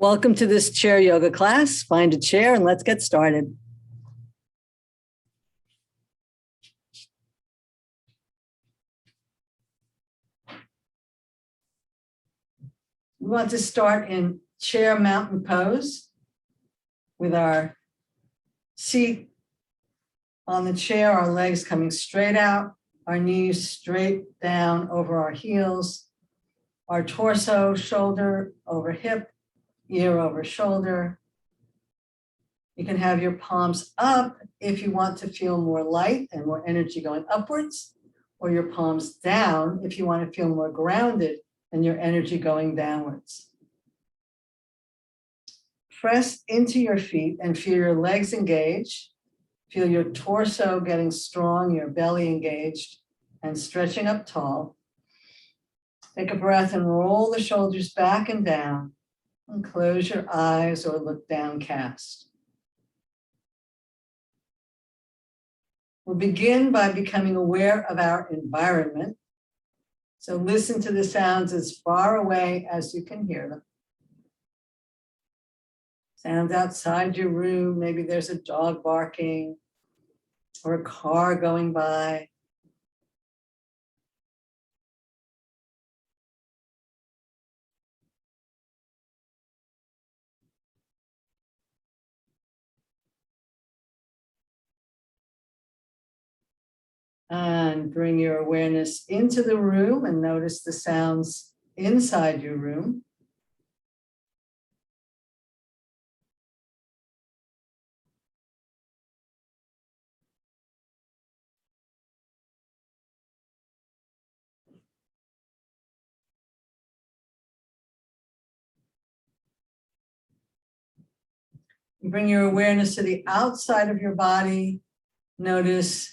Welcome to this chair yoga class. Find a chair and let's get started. We want to start in chair mountain pose with our seat on the chair, our legs coming straight out, our knees straight down over our heels, our torso, shoulder over hip, ear over shoulder. You can have your palms up if you want to feel more light and more energy going upwards, or your palms down if you want to feel more grounded and your energy going downwards. Press into your feet and feel your legs engage. Feel your torso getting strong, your belly engaged and stretching up tall. Take a breath and roll the shoulders back and down and close your eyes or look downcast. We'll begin by becoming aware of our environment. So listen to the sounds as far away as you can hear them. Sounds outside your room, maybe there's a dog barking or a car going by. And bring your awareness into the room and notice the sounds inside your room. Bring your awareness to the outside of your body. Notice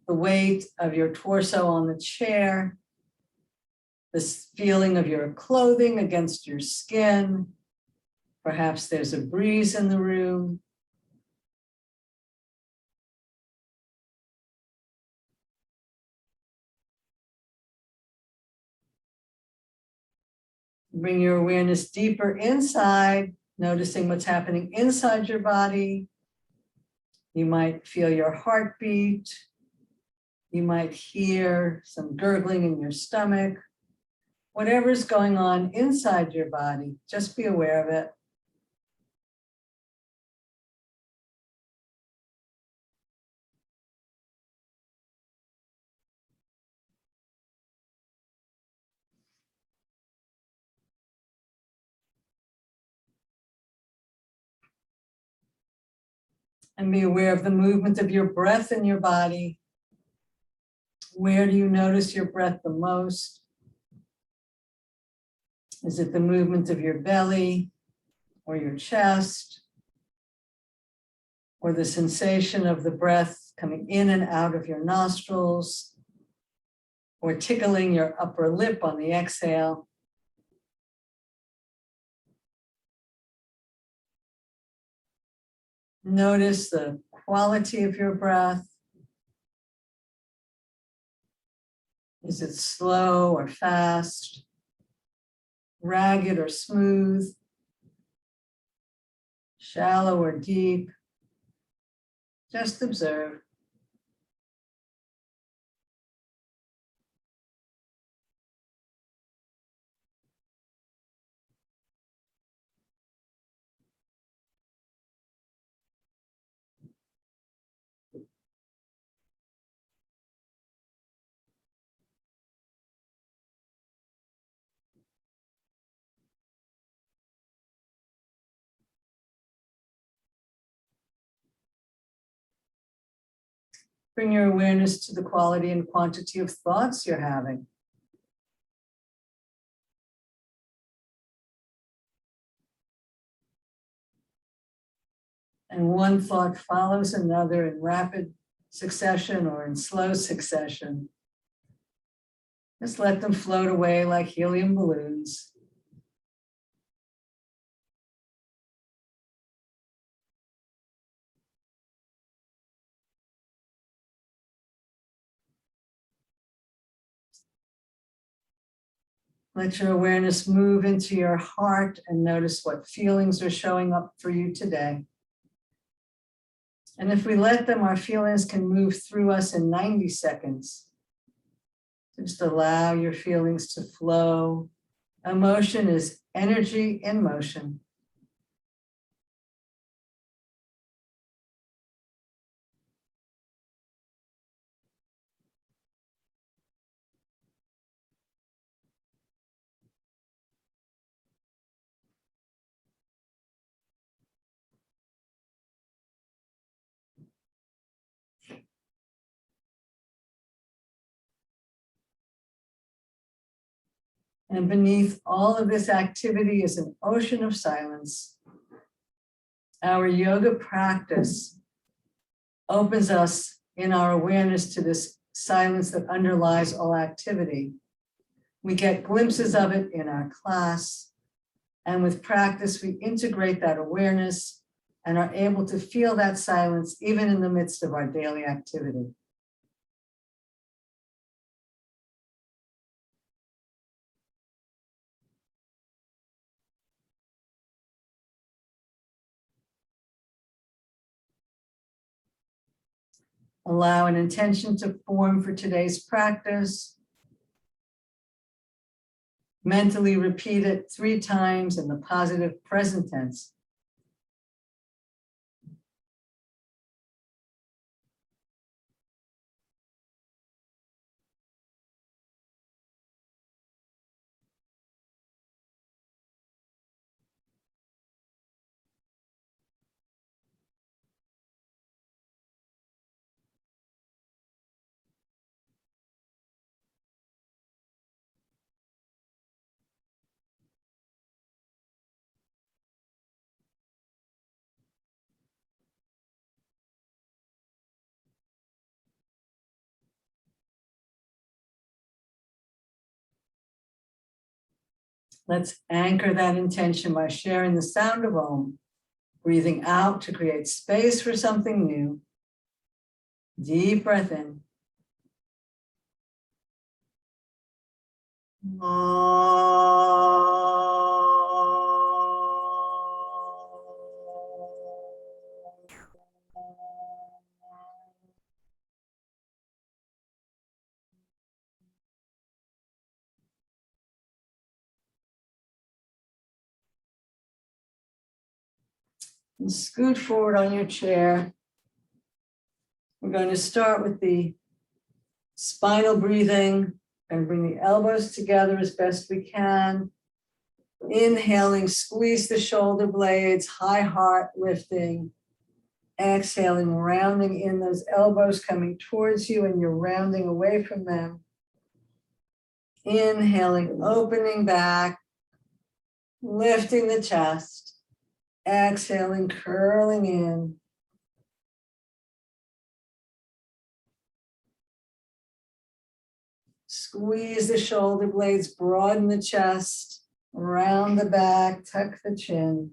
the weight of your torso on the chair, this feeling of your clothing against your skin. Perhaps there's a breeze in the room. Bring your awareness deeper inside, noticing what's happening inside your body. You might feel your heartbeat. You might hear some gurgling in your stomach. Whatever's going on inside your body, just be aware of it. And be aware of the movement of your breath in your body. Where do you notice your breath the most? Is it the movement of your belly or your chest? Or the sensation of the breath coming in and out of your nostrils? Or tickling your upper lip on the exhale? Notice the quality of your breath. Is it slow or fast? Ragged or smooth? Shallow or deep? Just observe. Bring your awareness to the quality and quantity of thoughts you're having. And one thought follows another in rapid succession or in slow succession. Just let them float away like helium balloons. Let your awareness move into your heart and notice what feelings are showing up for you today. And if we let them, our feelings can move through us in 90 seconds. Just allow your feelings to flow. Emotion is energy in motion. And beneath all of this activity is an ocean of silence. Our yoga practice opens us in our awareness to this silence that underlies all activity. We get glimpses of it in our class, and with practice, we integrate that awareness and are able to feel that silence even in the midst of our daily activity. Allow an intention to form for today's practice. Mentally repeat it 3 times in the positive present tense. Let's anchor that intention by sharing the sound of Om, breathing out to create space for something new. Deep breath in. And scoot forward on your chair. We're going to start with the spinal breathing and bring the elbows together as best we can. Inhaling, squeeze the shoulder blades, high heart lifting. Exhaling, rounding in those elbows coming towards you and you're rounding away from them. Inhaling, opening back, lifting the chest. Exhaling, curling in. Squeeze the shoulder blades, broaden the chest, round the back, tuck the chin.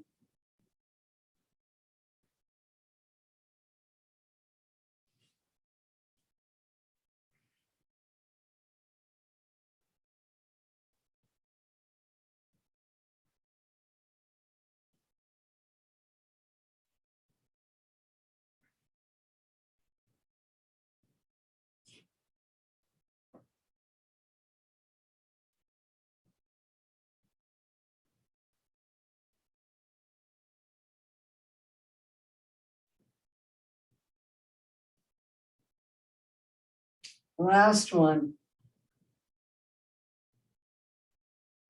Last one.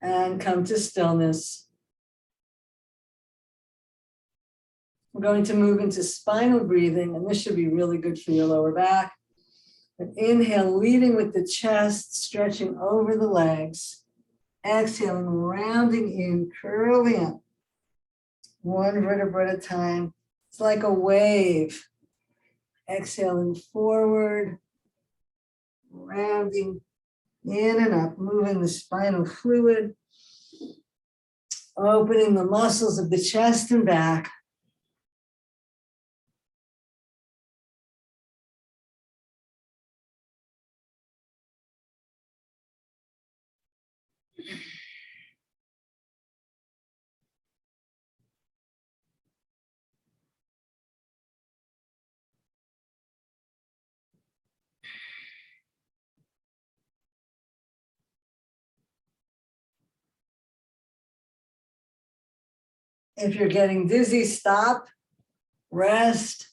And come to stillness. We're going to move into spinal breathing, and this should be really good for your lower back. But inhale, leading with the chest, stretching over the legs. Exhaling, rounding in, curling up. One vertebra at a time. It's like a wave. Exhaling forward, rounding in and up, moving the spinal fluid, opening the muscles of the chest and back. If you're getting dizzy, stop, rest.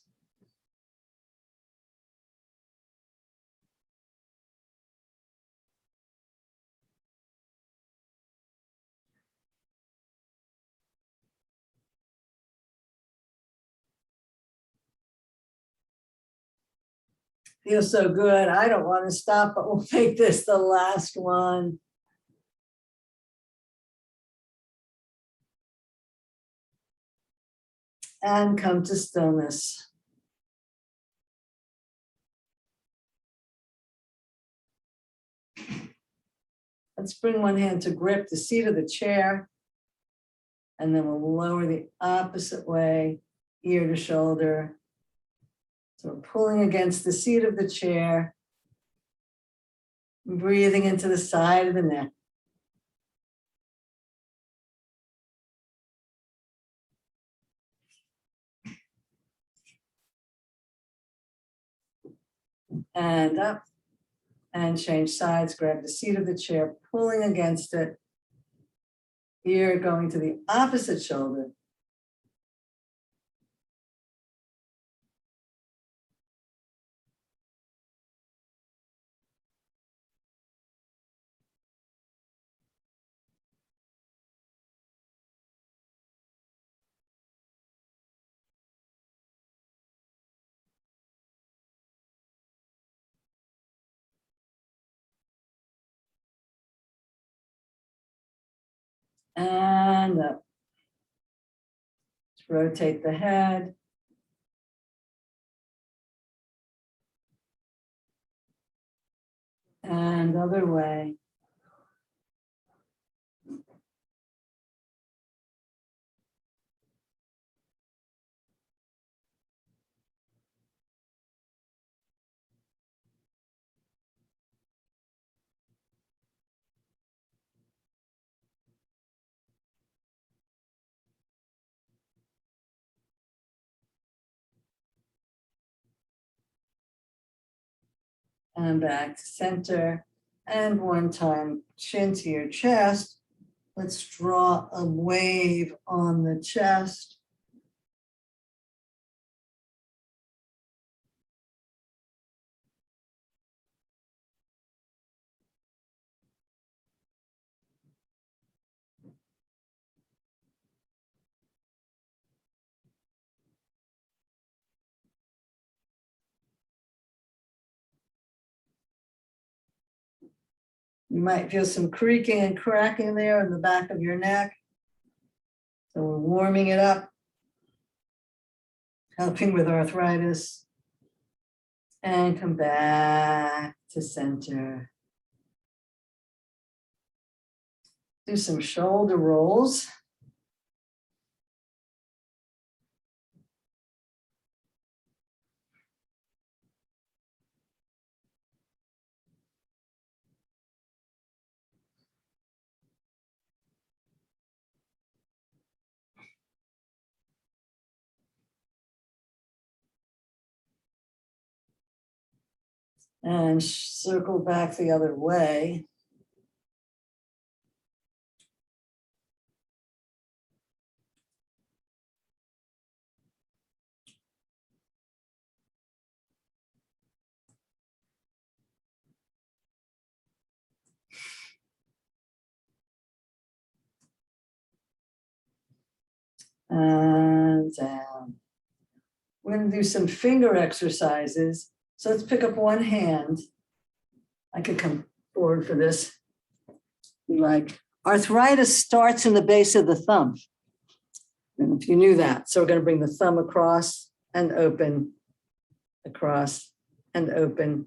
Feels so good. I don't want to stop, but we'll make this the last one. And come to stillness. Let's bring one hand to grip the seat of the chair. And then we'll lower the opposite way, ear to shoulder. So we're pulling against the seat of the chair, breathing into the side of the neck. And up, and change sides, grab the seat of the chair, pulling against it, ear going to the opposite shoulder. And up. Let's rotate the head. And other way. And back to center. And one time, chin to your chest. Let's draw a wave on the chest. You might feel some creaking and cracking there in the back of your neck. So we're warming it up, helping with arthritis. And come back to center. Do some shoulder rolls. And circle back the other way. And down. We're going to do some finger exercises. So let's pick up one hand. I could come forward for this. Like arthritis starts in the base of the thumb. And if you knew that, so we're going to bring the thumb across and open, across and open.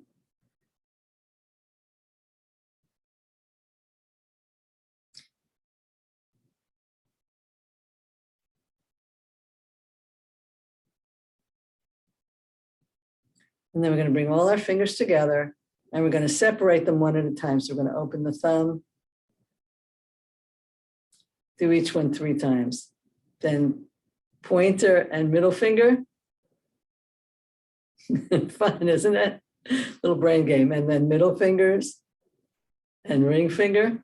And then we're going to bring all our fingers together and we're going to separate them one at a time. So we're going to open the thumb, do each one 3 times. Then pointer and middle finger. Fun, isn't it? Little brain game. And then middle fingers and ring finger.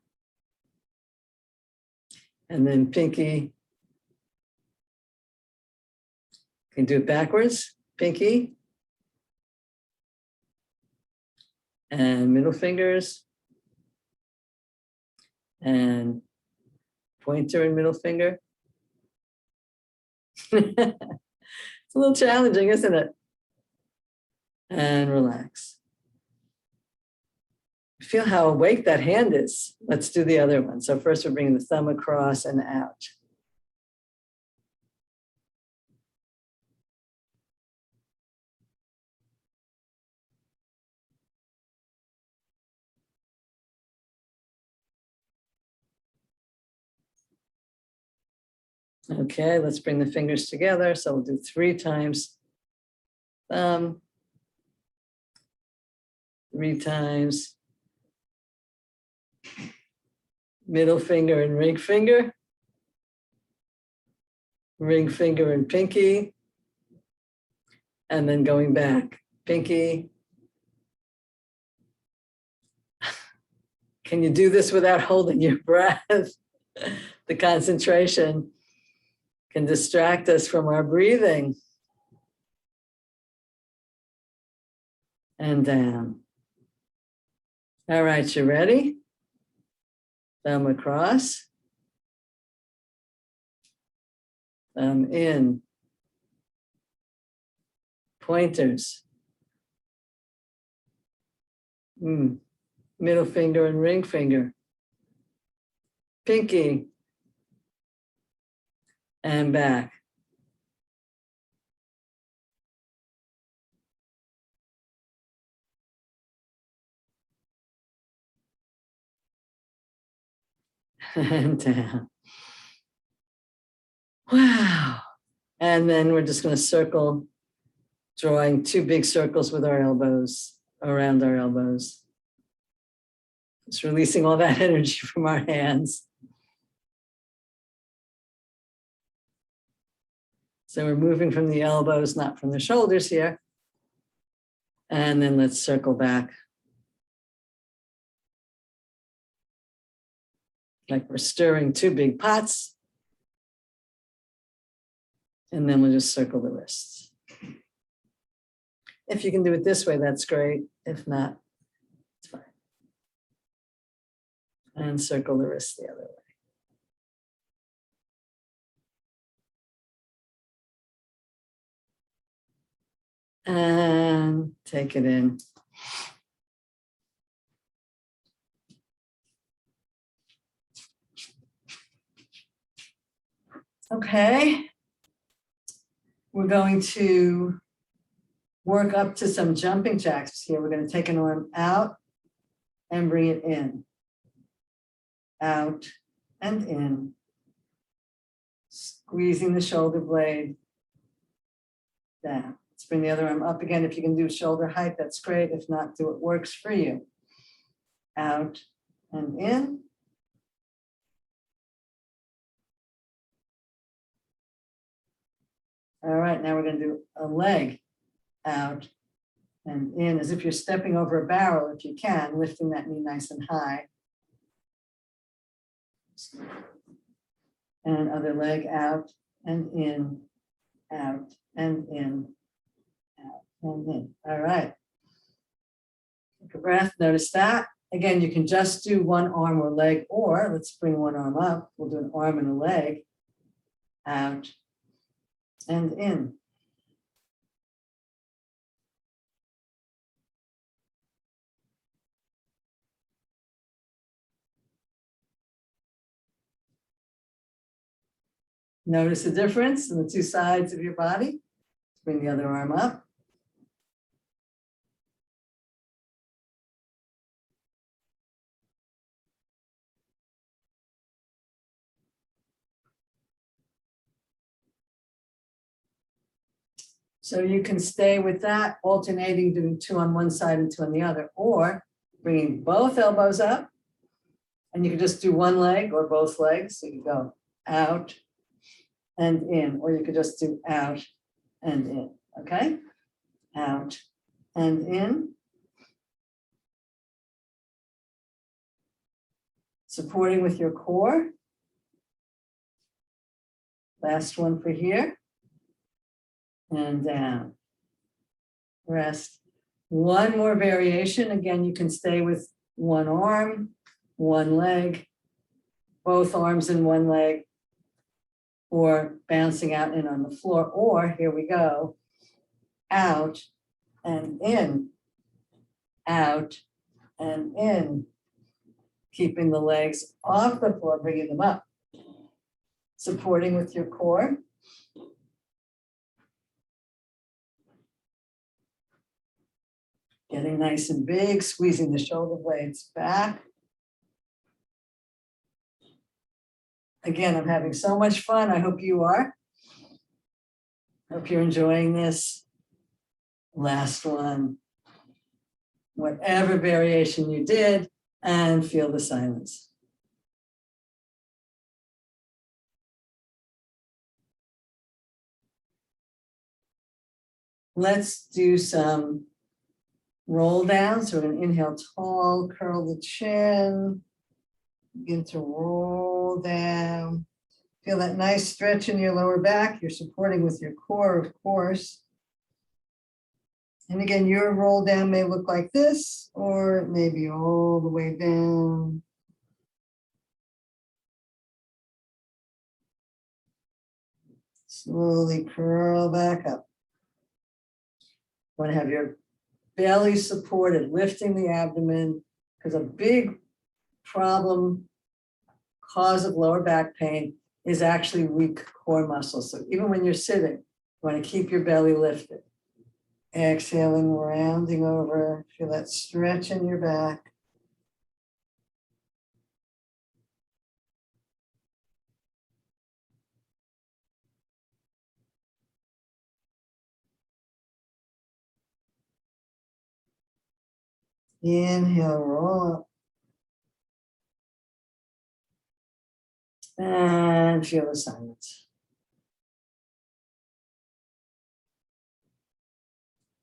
And then pinky You can do it backwards, pinky and middle fingers and pointer and middle finger. It's a little challenging, isn't it? And relax. Feel how awake that hand is. Let's do the other one. So first we're bringing the thumb across and out. Okay, let's bring the fingers together. So we'll do 3 times thumb, 3 times middle finger and ring finger and pinky, and then going back, pinky. Can you do this without holding your breath? The concentration can distract us from our breathing. And down. All right, you ready? Thumb across. Thumb in. Pointers. Middle finger and ring finger. Pinky. And back. And down. Wow. And then we're just going to circle, drawing 2 big circles with our elbows, around our elbows. Just releasing all that energy from our hands. So we're moving from the elbows, not from the shoulders here. And then let's circle back. Like we're stirring 2 big pots. And then we'll just circle the wrists. If you can do it this way, that's great. If not, it's fine. And circle the wrists the other way. And take it in. Okay. We're going to work up to some jumping jacks here. We're going to take an arm out and bring it in. Out and in. Squeezing the shoulder blade down. Let's bring the other arm up again. If you can do shoulder height, that's great. If not, do what works for you. Out and in. All right, now we're going to do a leg out and in, as if you're stepping over a barrel, if you can, lifting that knee nice and high. And other leg out and in, out and in, out and in. All right. Take a breath, notice that. Again, you can just do one arm or leg, or let's bring one arm up. We'll do an arm and a leg, out and in. Notice the difference in the 2 sides of your body. Bring the other arm up. So you can stay with that, alternating, doing 2 on one side and 2 on the other, or bringing both elbows up, and you can just do one leg or both legs. So you go out and in, or you could just do out and in, okay? Out and in. Supporting with your core. Last one for here. and down. Rest. One more variation. Again, you can stay with one arm, one leg, both arms and one leg, or bouncing out and on the floor, or here we go, out and in, out and in, keeping the legs off the floor, bringing them up, supporting with your core. Getting nice and big, squeezing the shoulder blades back. Again, I'm having so much fun. I hope you are. Hope you're enjoying this. Last one. Whatever variation you did, and feel the silence. Let's do some roll down. So we're going to inhale tall, curl the chin, begin to roll down. Feel that nice stretch in your lower back. You're supporting with your core, of course. And again, your roll down may look like this, or it may be all the way down. Slowly curl back up. Want to have your belly supported, lifting the abdomen, because a big problem, cause of lower back pain, is actually weak core muscles. So even when you're sitting, you want to keep your belly lifted. Exhaling, rounding over, feel that stretch in your back. Inhale, roll up. And feel the silence.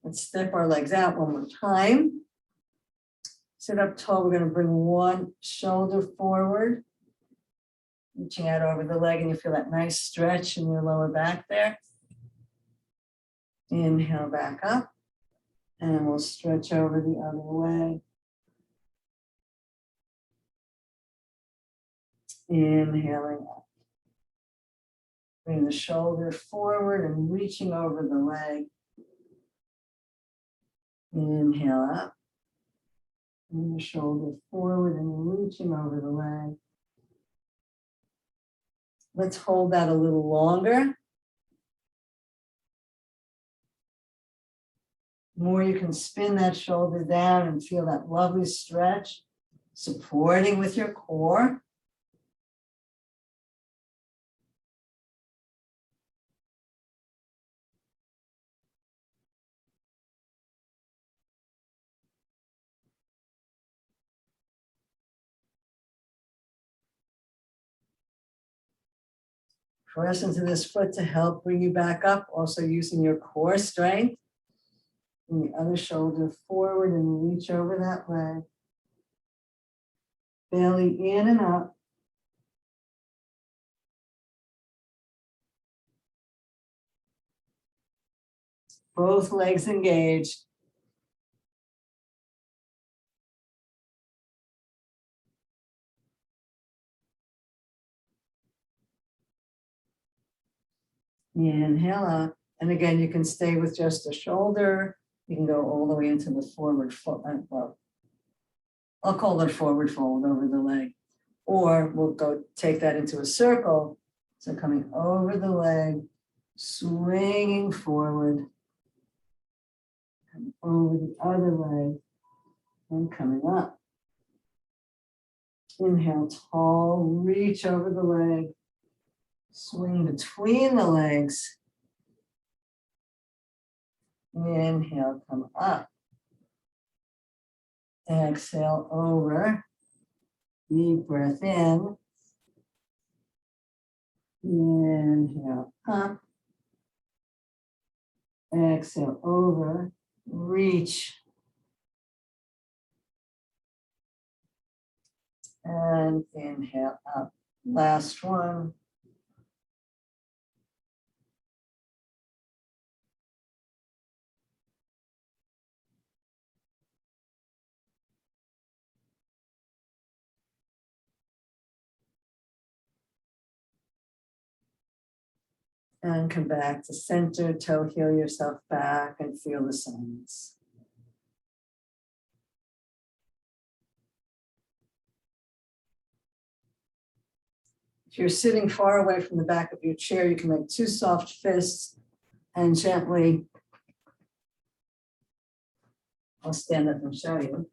Let's step our legs out one more time. Sit up tall. We're going to bring one shoulder forward, reaching out over the leg, and you feel that nice stretch in your lower back there. Inhale back up, and we'll stretch over the other way. Inhaling up. Bring the shoulder forward and reaching over the leg. Inhale up. Bring the shoulder forward and reaching over the leg. Let's hold that a little longer. The more you can spin that shoulder down and feel that lovely stretch, supporting with your core. Press into this foot to help bring you back up, also using your core strength. Bring the other shoulder forward and reach over that leg. Belly in and up. Both legs engaged. Inhale up. And again, you can stay with just a shoulder. You can go all the way into the forward fold. Well, I'll call it forward fold over the leg. Or we'll go take that into a circle. So coming over the leg, swinging forward, coming over the other leg, and coming up. Inhale, tall, reach over the leg, swing between the legs. Inhale, come up. Exhale, over. Deep breath in. Inhale, up. Exhale, over. Reach. And inhale, up. Last one. And come back to center, toe heel yourself back and feel the silence. If you're sitting far away from the back of your chair, you can make two soft fists and gently, I'll stand up and show you,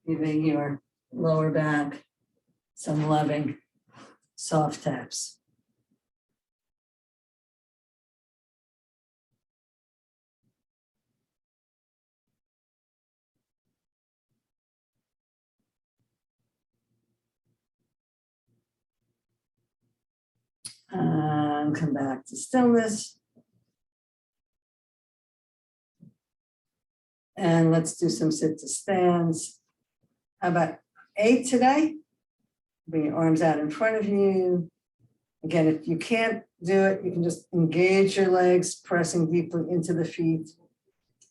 giving your lower back some loving soft taps. And come back to stillness. And let's do some sit to stands. How about 8 today? Bring your arms out in front of you. Again, if you can't do it, you can just engage your legs, pressing deeply into the feet,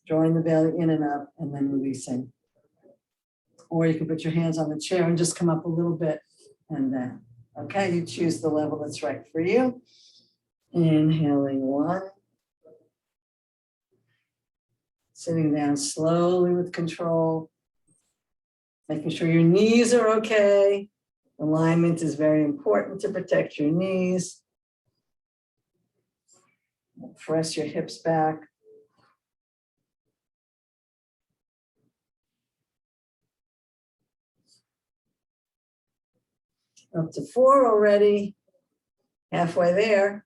drawing the belly in and up, and then releasing. Or you can put your hands on the chair and just come up a little bit and down. Okay, you choose the level that's right for you. Inhaling 1. Sitting down slowly with control. Making sure your knees are okay. Alignment is very important to protect your knees. Press your hips back. Up to 4 already. Halfway there.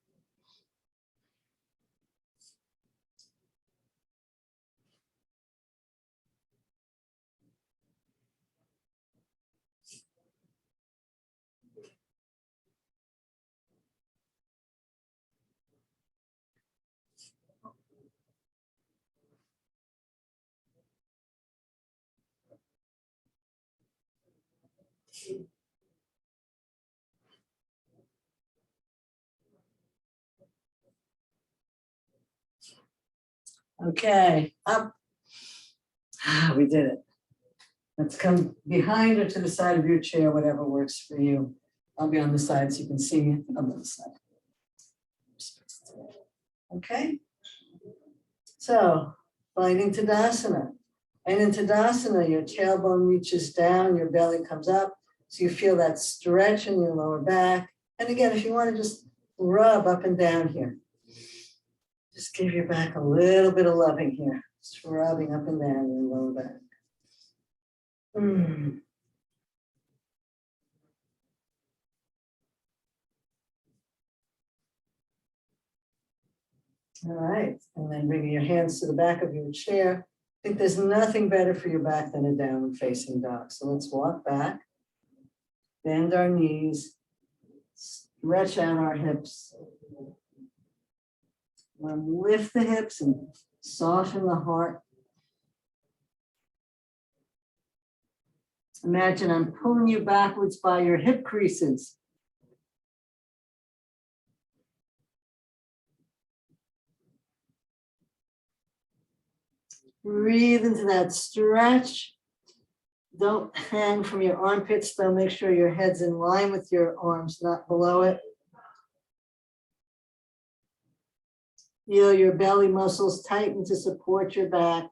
Okay, up. We did it. Let's come behind or to the side of your chair, whatever works for you. I'll be on the side so you can see me on the side. Okay. So, finding Tadasana. And in Tadasana, your tailbone reaches down, your belly comes up. So you feel that stretch in your lower back. And again, if you want to just rub up and down here, just give your back a little bit of loving here. Just rubbing up and down your lower back. All right, and then bringing your hands to the back of your chair. I think there's nothing better for your back than a downward facing dog. So let's walk back, bend our knees, stretch out our hips. Lift the hips and soften the heart. Imagine I'm pulling you backwards by your hip creases. Breathe into that stretch. Don't hang from your armpits, though. Make sure your head's in line with your arms, not below it. Feel your belly muscles tighten to support your back.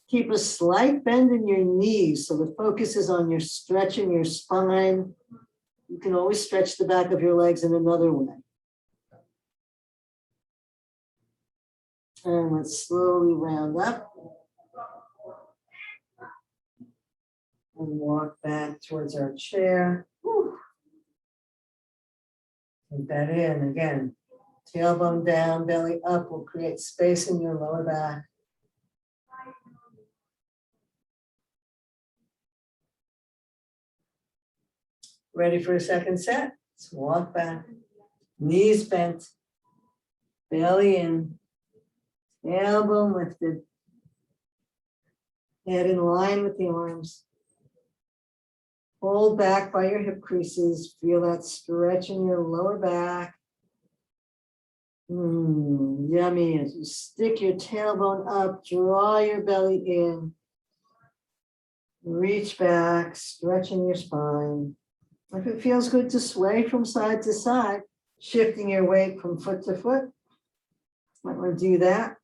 Keep a slight bend in your knees, so the focus is on your stretching your spine. You can always stretch the back of your legs in another way. And let's slowly round up. And walk back towards our chair. Whew. Take that in again. Tailbone down, belly up will create space in your lower back. Ready for a second set? Let's walk back. Knees bent. Belly in. Tailbone lifted. Head in line with the arms. Hold back by your hip creases. Feel that stretch in your lower back. Yummy. As you stick your tailbone up, draw your belly in. Reach back, stretching your spine. If it feels good to sway from side to side, shifting your weight from foot to foot, might want to do that.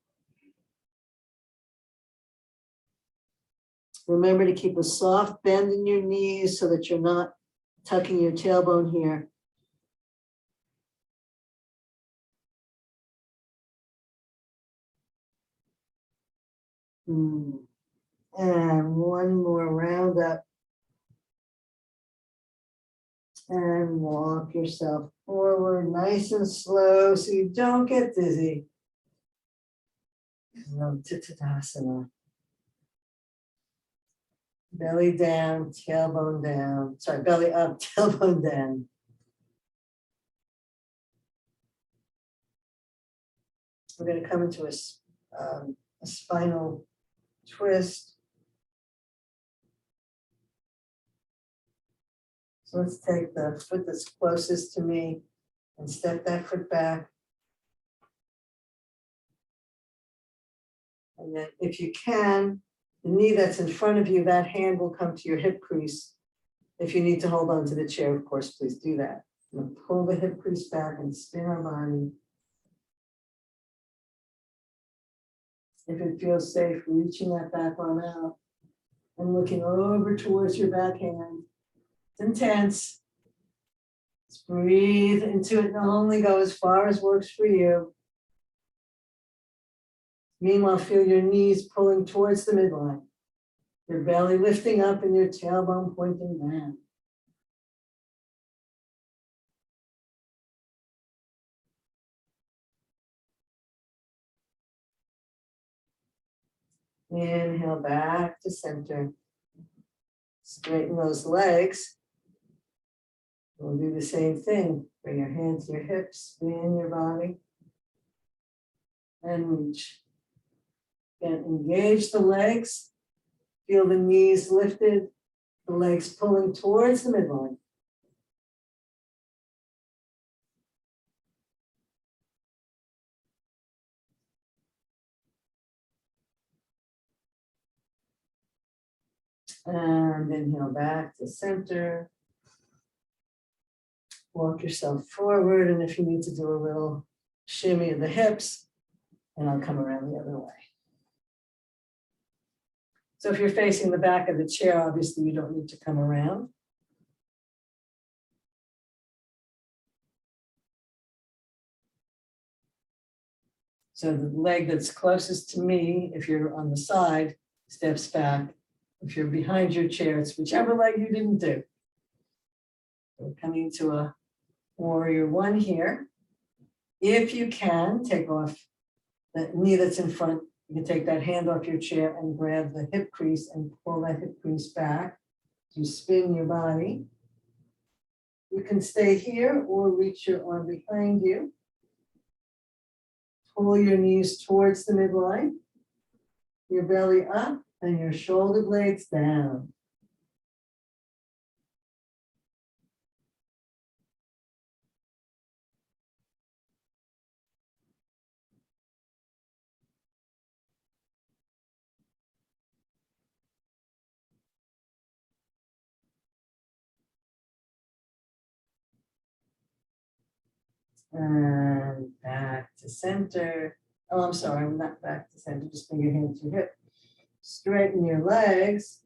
Remember to keep a soft bend in your knees so that you're not tucking your tailbone here. And one more round up. And walk yourself forward nice and slow so you don't get dizzy. Come to Tadasana. Belly down, tailbone down. Sorry, belly up, tailbone down. We're going to come into a spinal twist. So let's take the foot that's closest to me and step that foot back. And then if you can, the knee that's in front of you, that hand will come to your hip crease. If you need to hold on to the chair, of course, please do that. And pull the hip crease back and spin our body. If it feels safe, reaching that back arm out and looking over towards your back hand. It's intense. Just breathe into it and only go as far as works for you. Meanwhile, feel your knees pulling towards the midline. Your belly lifting up and your tailbone pointing down. Inhale back to center. Straighten those legs. We'll do the same thing. Bring your hands to your hips, spin your body, and reach. Again, engage the legs. Feel the knees lifted, the legs pulling towards the midline. And inhale back to center. Walk yourself forward, and if you need to do a little shimmy of the hips, and I'll come around the other way. So if you're facing the back of the chair, obviously you don't need to come around. So the leg that's closest to me, if you're on the side, steps back. If you're behind your chair, it's whichever leg you didn't do. We're coming to a warrior one here. If you can, take off the knee that's in front. You can take that hand off your chair and grab the hip crease and pull that hip crease back. You spin your body. You can stay here or reach your arm behind you. Pull your knees towards the midline, your belly up, and your shoulder blades down. And back to center. Oh, I'm sorry, I'm not back to center. Just bring your hand to your hip. Straighten your legs.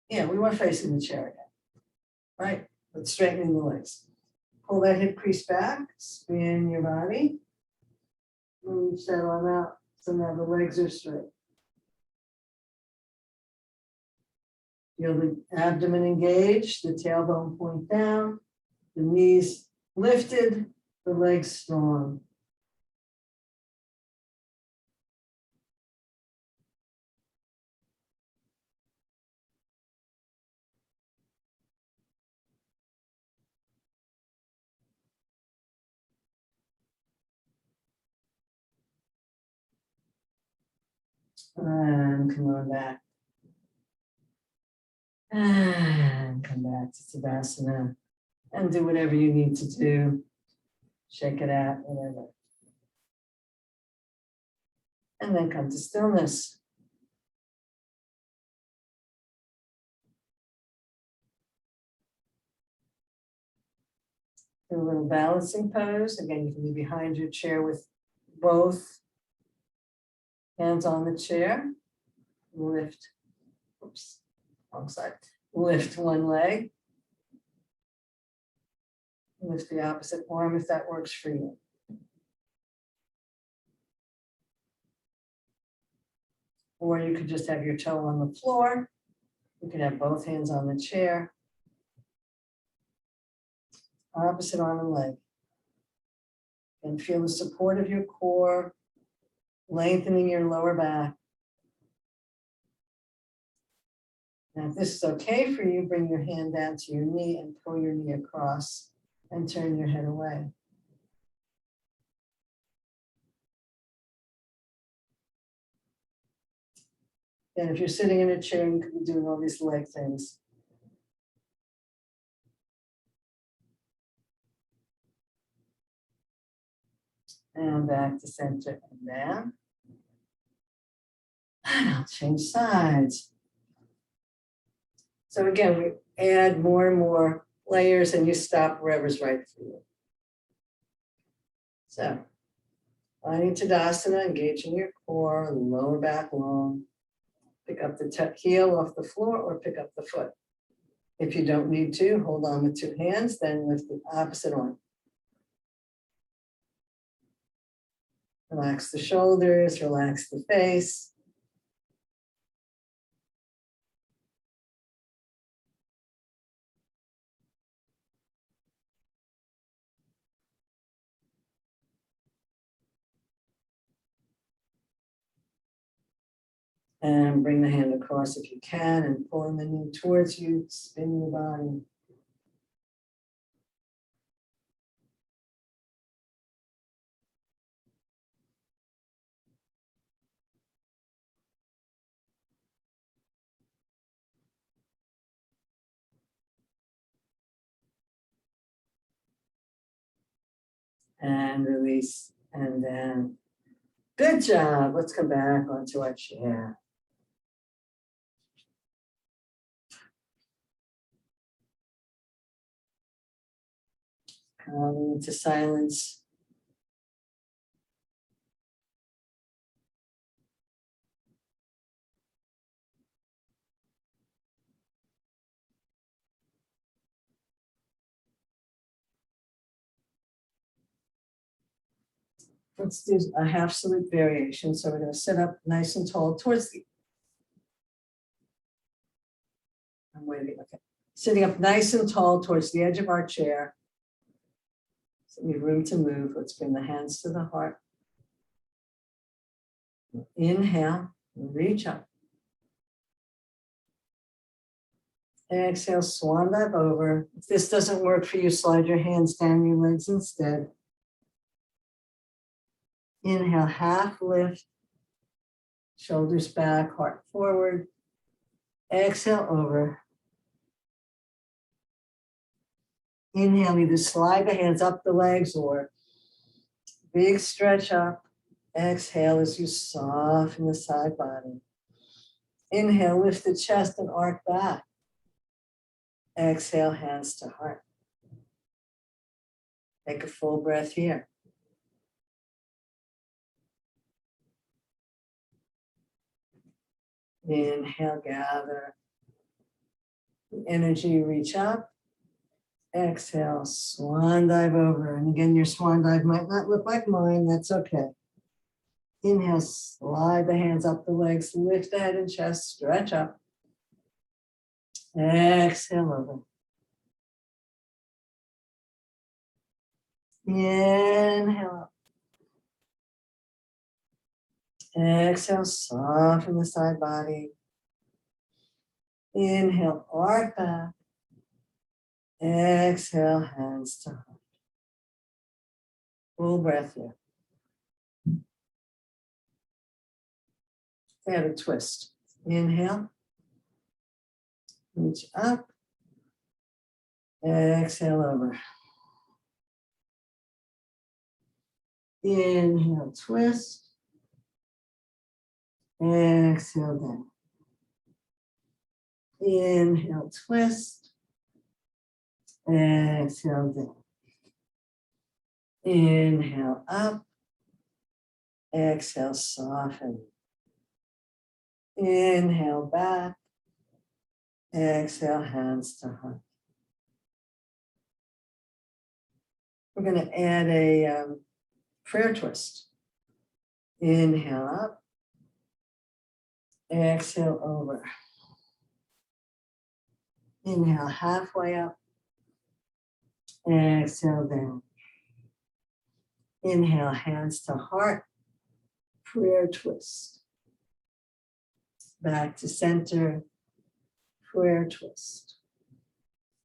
Yeah, we weren't facing the chair again, right? But straightening the legs. Pull that hip crease back, spin your body. Reach that arm out so now the legs are straight. Feel the abdomen engaged, the tailbone point down, the knees lifted, the legs strong. And come on back. And come back to Tadasana. And do whatever you need to do. Shake it out, whatever. And then come to stillness. Do a little balancing pose. Again, you can be behind your chair with both hands on the chair. Lift, oops, wrong side. Lift one leg. Lift the opposite arm if that works for you. Or you could just have your toe on the floor. You can have both hands on the chair. Opposite arm and leg. And feel the support of your core, lengthening your lower back. Now, if this is okay for you, bring your hand down to your knee and pull your knee across and turn your head away. And if you're sitting in a chair, you could be doing all these leg things. And back to center and down. And I'll change sides. So again, we add more and more layers and you stop wherever's right for you. So, finding Tadasana, engaging your core, lower back long. Pick up the heel off the floor or pick up the foot. If you don't need to, hold on with two hands, then lift the opposite arm. Relax the shoulders, relax the face. And bring the hand across if you can and pulling the knee towards you, spin your body. And release and then. Good job. Let's come back onto our chair. Coming into silence. Let's do a half salute variation. So we're going to sit up nice and tall towards the. I'm waiting. Okay. Sitting up nice and tall towards the edge of our chair. So we have room to move. Let's bring the hands to the heart. Inhale, reach up. Exhale, swan dive over. If this doesn't work for you, slide your hands down your legs instead. Inhale, half lift. Shoulders back, heart forward. Exhale, over. Inhale, either slide the hands up the legs or big stretch up. Exhale as you soften the side body. Inhale, lift the chest and arc back. Exhale, hands to heart. Take a full breath here. Inhale, gather the energy, reach up. Exhale, swan dive over. And again, your swan dive might not look like mine. That's okay. Inhale, slide the hands up the legs, lift the head and chest, stretch up. Exhale over. Inhale up. Exhale, soften the side body. Inhale, arc back. Exhale, hands to heart. Full breath here. Add a twist. Inhale. Reach up. Exhale over. Inhale, twist. Exhale down. Inhale, twist. Exhale down. Inhale up. Exhale, soften. Inhale back. Exhale, hands to heart. We're going to add a prayer twist. Inhale up. Exhale over. Inhale halfway up. Exhale down. Inhale, hands to heart. Prayer twist. Back to center. Prayer twist.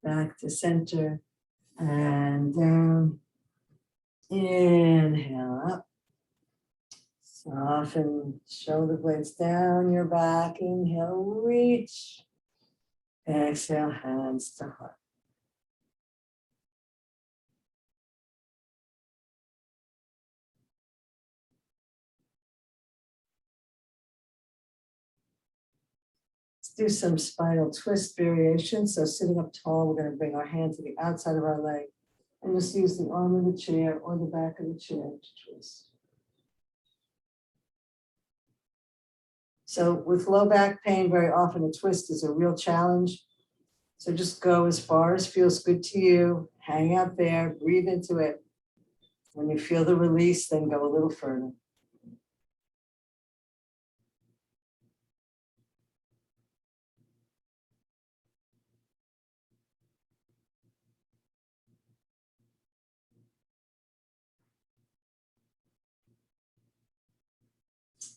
Back to center. And down. Inhale up. Soften shoulder blades down your back. Inhale, reach. Exhale, hands to heart. Let's do some spinal twist variation. So sitting up tall, we're going to bring our hand to the outside of our leg and just use the arm of the chair or the back of the chair to twist. So with low back pain, very often a twist is a real challenge. So just go as far as feels good to you. Hang out there, breathe into it. When you feel the release, then go a little further.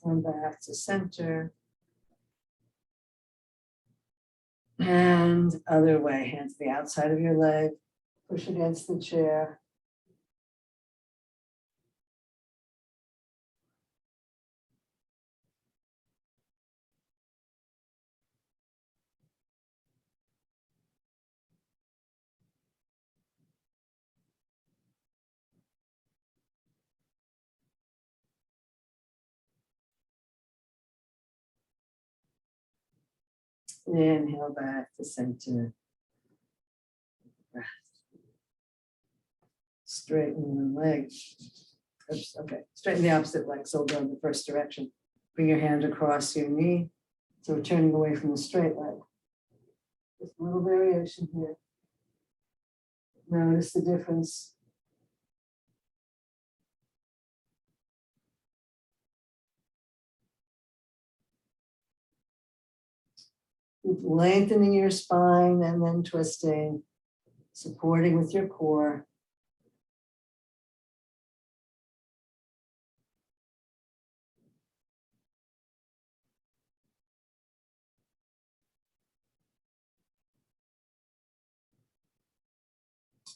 And back to center. And other way, hands to the outside of your leg. Push against the chair. Inhale back to center. Breath. Straighten the leg. Oops, okay, straighten the opposite leg, so we'll go in the first direction. Bring your hand across your knee. So we're turning away from the straight leg. Just a little variation here. Notice the difference. Keep lengthening your spine and then twisting, supporting with your core.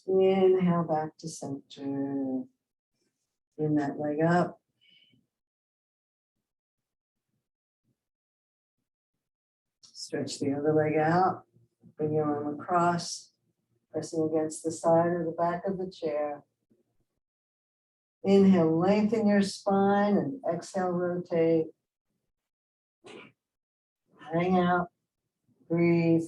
Inhale back to center. Bring that leg up. Stretch the other leg out. Bring your arm across, pressing against the side or the back of the chair. Inhale, lengthen your spine, and exhale, rotate. Hang out, breathe.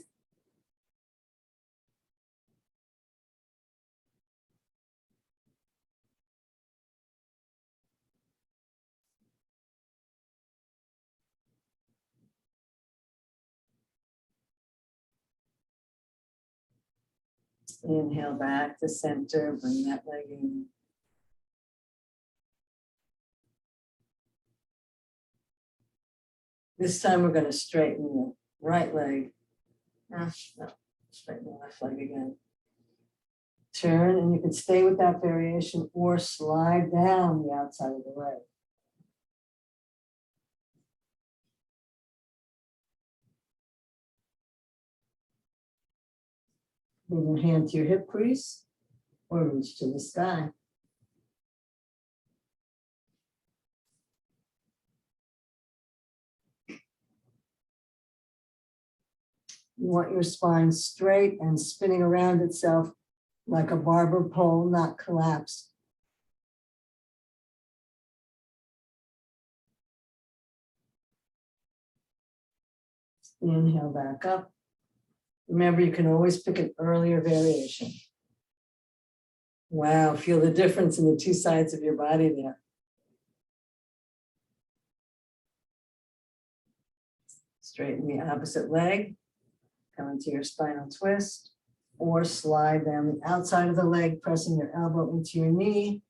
Inhale back to center, bring that leg in. This time we're going to straighten the right leg. No, straighten the left leg again. Turn, and you can stay with that variation or slide down the outside of the leg. Bring your hand to your hip crease or reach to the sky. You want your spine straight and spinning around itself like a barber pole, not collapsed. Inhale back up. Remember, you can always pick an earlier variation. Wow, feel the difference in the two sides of your body there. Straighten the opposite leg, come into your spinal twist, or slide down the outside of the leg, pressing your elbow into your knee.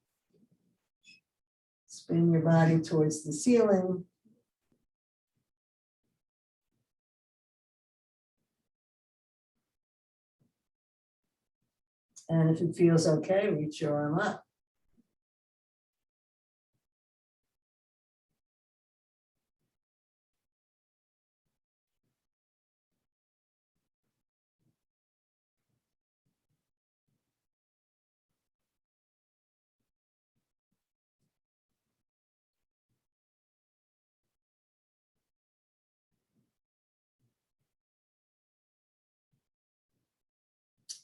Spin your body towards the ceiling. And if it feels okay, reach your arm up.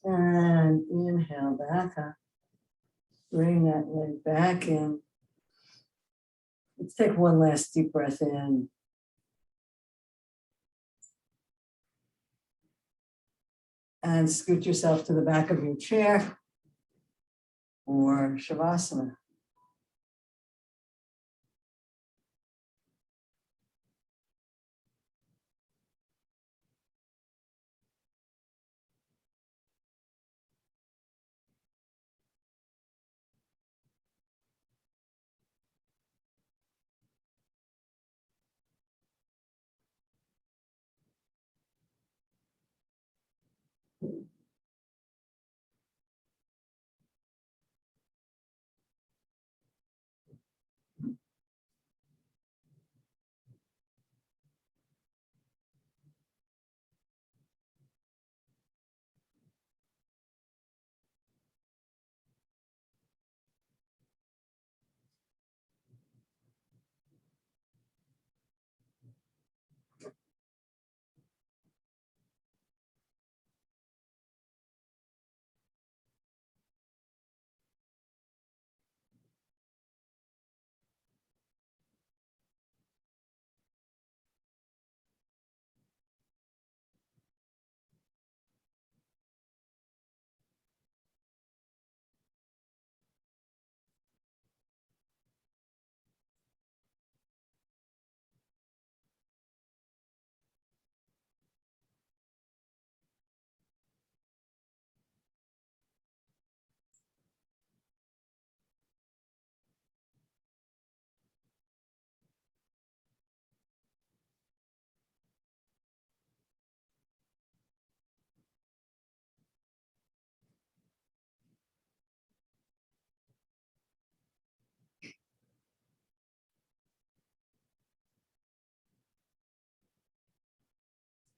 And inhale back up. Bring that leg back in. Let's take one last deep breath in. And scoot yourself to the back of your chair or Shavasana.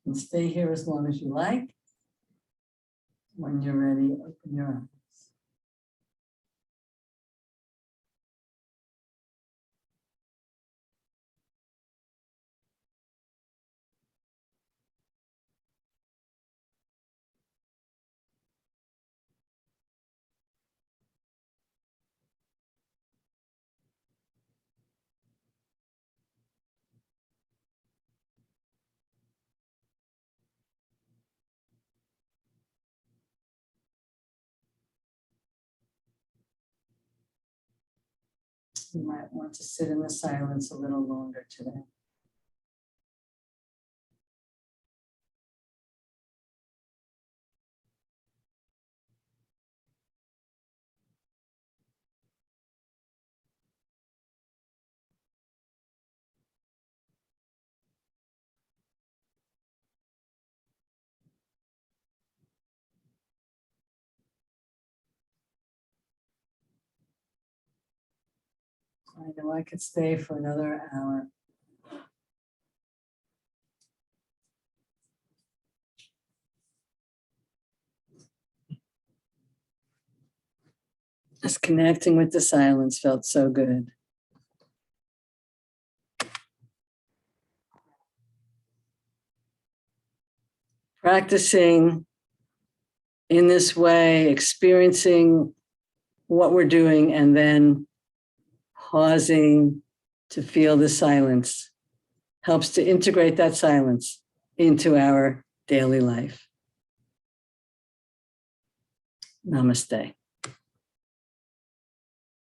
And stay here as long as you like. When you're ready, open your eyes. You might want to sit in the silence a little longer today. I know I could stay for another hour. Just connecting with the silence felt so good. Practicing in this way, experiencing what we're doing, and then pausing to feel the silence helps to integrate that silence into our daily life. Namaste.